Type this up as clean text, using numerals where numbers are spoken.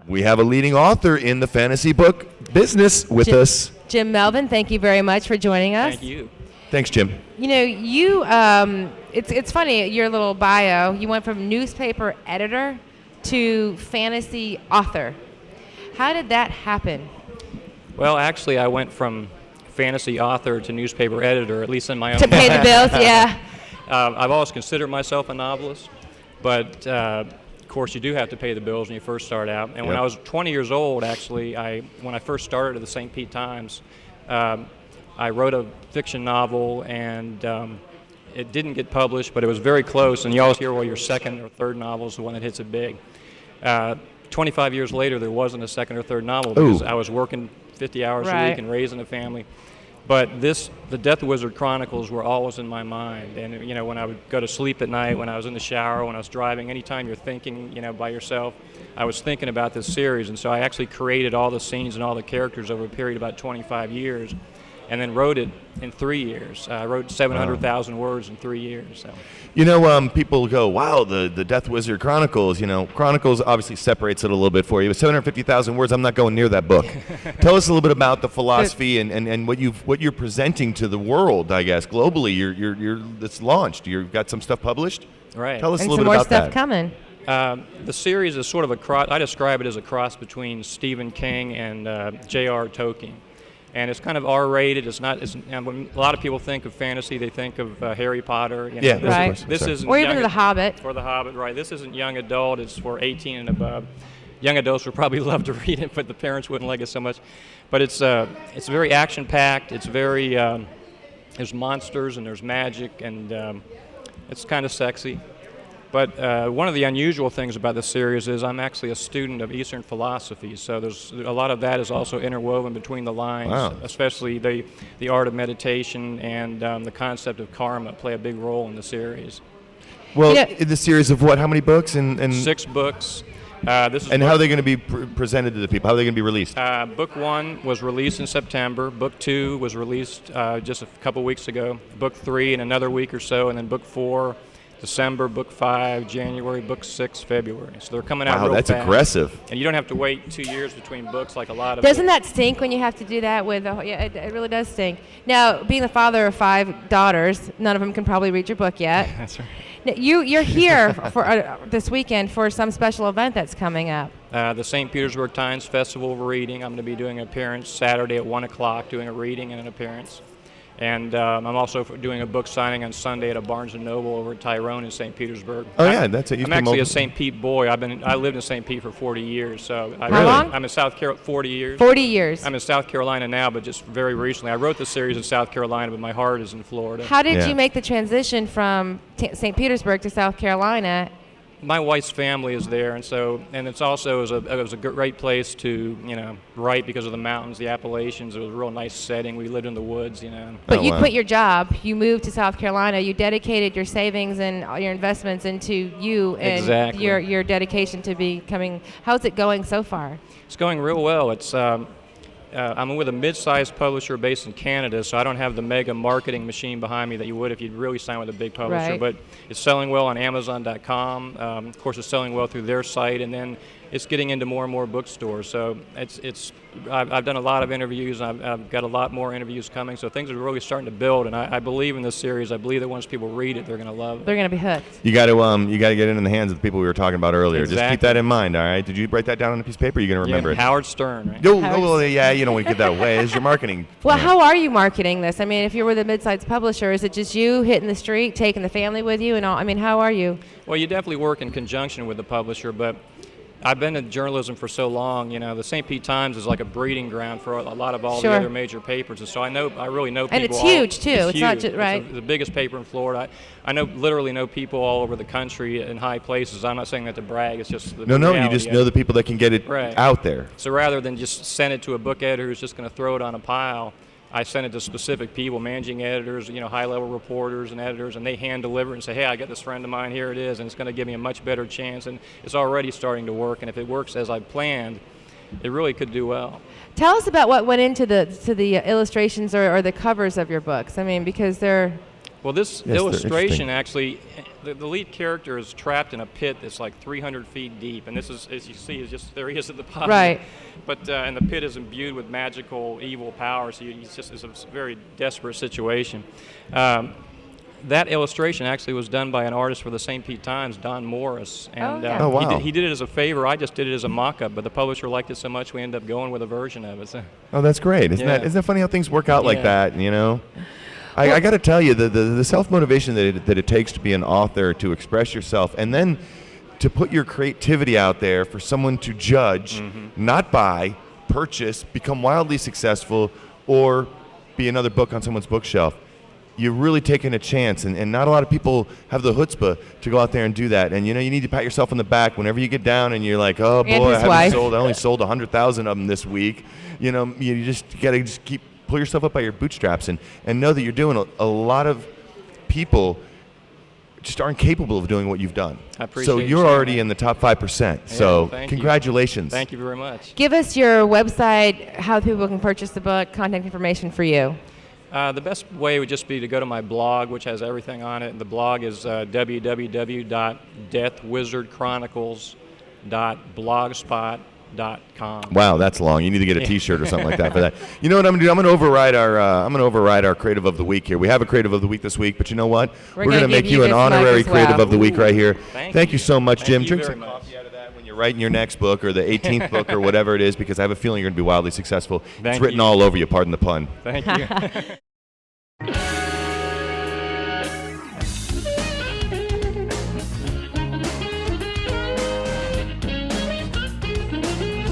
we have a leading author in the fantasy book business with us. Jim Melvin, thank you very much for joining us. Thank you. Thanks, Jim. You know, it's funny, your little bio, you went from newspaper editor to fantasy author. How did that happen? Well, actually, I went from fantasy author to newspaper editor, at least in my own. To pay the bills, yeah. I've always considered myself a novelist, but of course you do have to pay the bills when you first start out. And when I was 20 years old, actually, when I first started at the St. Pete Times, I wrote a fiction novel, and it didn't get published, but it was very close. And you always hear, well, your second or third novel is the one that hits it big. 25 years later, there wasn't a second or third novel because I was working 50 hours a week and raising a family. But the Death Wizard Chronicles were always in my mind. And, you know, when I would go to sleep at night, when I was in the shower, when I was driving, anytime you're thinking, you know, by yourself, I was thinking about this series. And so I actually created all the scenes and all the characters over a period of about 25 years. And then wrote it in 3 years. I wrote 700,000 words in 3 years. So. You know, people go, wow, the Death Wizard Chronicles, you know, Chronicles obviously separates it a little bit for you. But 750,000 words, I'm not going near that book. Tell us a little bit about the philosophy and what you're presenting to the world, I guess, globally. It's launched. You've got some stuff published? Right. Tell us a little bit about that. And some more stuff coming. The series is sort of a cross. I describe it as a cross between Stephen King and J.R. Tolkien. And it's kind of R-rated. It's not. When a lot of people think of fantasy, they think of Harry Potter. You know, right. This isn't. Or even The Hobbit. Or The Hobbit, right? This isn't young adult. It's for 18 and above. Young adults would probably love to read it, but the parents wouldn't like it so much. But it's very action-packed. It's very there's monsters and there's magic, and it's kind of sexy. But one of the unusual things about the series is I'm actually a student of Eastern philosophy, so there's a lot of that is also interwoven between the lines, especially the art of meditation and the concept of karma play a big role in the series. Well, in the series of what? How many books? And 6 books. How are they going to be presented to the people? How are they going to be released? Book 1 was released in September. Book 2 was released just a couple weeks ago. Book 3 in another week or so, and then Book 4 December, Book 5, January, Book 6, February. So they're coming out real fast. Wow, that's aggressive. And you don't have to wait 2 years between books like a lot of Doesn't that stink when you have to do that with it really does stink. Now, being the father of 5 daughters, none of them can probably read your book yet. That's right. Now, you're here for this weekend for some special event that's coming up. The St. Petersburg Times Festival of Reading. I'm going to be doing an appearance Saturday at 1 o'clock, doing a reading and an appearance. And I'm also doing a book signing on Sunday at a Barnes & Noble over at Tyrone in St. Petersburg. Oh, yeah, that's it. I'm actually a St. Pete boy. I lived in St. Pete for 40 years. So How long? I'm in South Carolina 40 years. 40 years. I'm in South Carolina now, but just very recently. I wrote the series in South Carolina, but my heart is in Florida. How did you make the transition from St. Petersburg to South Carolina? My wife's family is there, and it's also it was a great place to write because of the mountains, the Appalachians. It was a real nice setting. We lived in the woods, But you quit your job. You moved to South Carolina. You dedicated your savings and all your investments into you and your dedication to becoming. How's it going so far? It's going real well. It's I'm with a mid-sized publisher based in Canada, so I don't have the mega marketing machine behind me that you would if you'd really sign with a big publisher. Right. But it's selling well on Amazon.com. Of course, it's selling well through their site, and then it's getting into more and more bookstores. So I've done a lot of interviews, and I've got a lot more interviews coming. So things are really starting to build, and I believe in this series. I believe that once people read it, they're going to love it. They're going to be hooked. You got to get it in the hands of the people we were talking about earlier. Exactly. Just keep that in mind. All right. Did you write that down on a piece of paper? Or are you going to remember it? Howard Stern. Right? Yeah. You don't want to give that away. It's your marketing. Well, how are you marketing this? I mean, if you're with a mid-sized publisher, is it just you hitting the street, taking the family with you, and all? I mean, how are you? Well, you definitely work in conjunction with the publisher, but I've been in journalism for so long. The St. Pete Times is like a breeding ground for a lot of all the other major papers, and so I really know people. And it's huge too. It's huge. Not just right. It's the biggest paper in Florida. I literally know people all over the country in high places. I'm not saying that to brag. It's just the reality. You just know the people that can get it out there. So rather than just send it to a book editor who's just going to throw it on a pile, I send it to specific people, managing editors, high-level reporters and editors, and they hand-deliver it and say, hey, I got this friend of mine, here it is, and it's going to give me a much better chance, and it's already starting to work, and if it works as I planned, it really could do well. Tell us about what went into the illustrations or the covers of your books. I mean, because they're... Well, this illustration actually, the lead character is trapped in a pit that's like 300 feet deep, and this is, as you see, is just there he is at the bottom. Right. But and the pit is imbued with magical, evil power, so it's a very desperate situation. That illustration actually was done by an artist for the St. Pete Times, Don Morris, and yeah. Oh, wow. he did it as a favor. I just did it as a mock-up, but the publisher liked it so much we ended up going with a version of it. So. Oh, that's great. Isn't Yeah. that funny how things work out like Yeah. that, you know? I got to tell you, the self-motivation that it takes to be an author, to express yourself, and then to put your creativity out there for someone to judge, not buy, purchase, become wildly successful, or be another book on someone's bookshelf. You're really taking a chance, and not a lot of people have the chutzpah to go out there and do that. And you know, you need to pat yourself on the back whenever you get down and you're like, oh And boy, his I wife. only sold 100,000 of them this week. You know, you just gotta pull yourself up by your bootstraps and know that you're doing a lot of people just aren't capable of doing what you've done. I appreciate so you you're saying already that. in the top 5%. So thank you. congratulations. Thank you very much. Give us your website, how people can purchase the book, contact information for you. The best way would just be to go to my blog, which has everything on it. The blog is www.deathwizardchronicles.blogspot.com. Wow, that's long. You need to get a T-shirt or something like that for that. You know what I'm gonna do? I'm gonna override our Creative of the Week here. We have a Creative of the Week this week, but you know what? We're gonna gonna make give you you an this mug honorary as well. Creative of the Week right here. Thank you so much, Thank Jim. you Drink very some much. coffee out of that when you're writing your next book or the 18th book or whatever it is, because I have a feeling you're gonna be wildly successful. It's Thank written you. all over you. Pardon the pun. Thank you.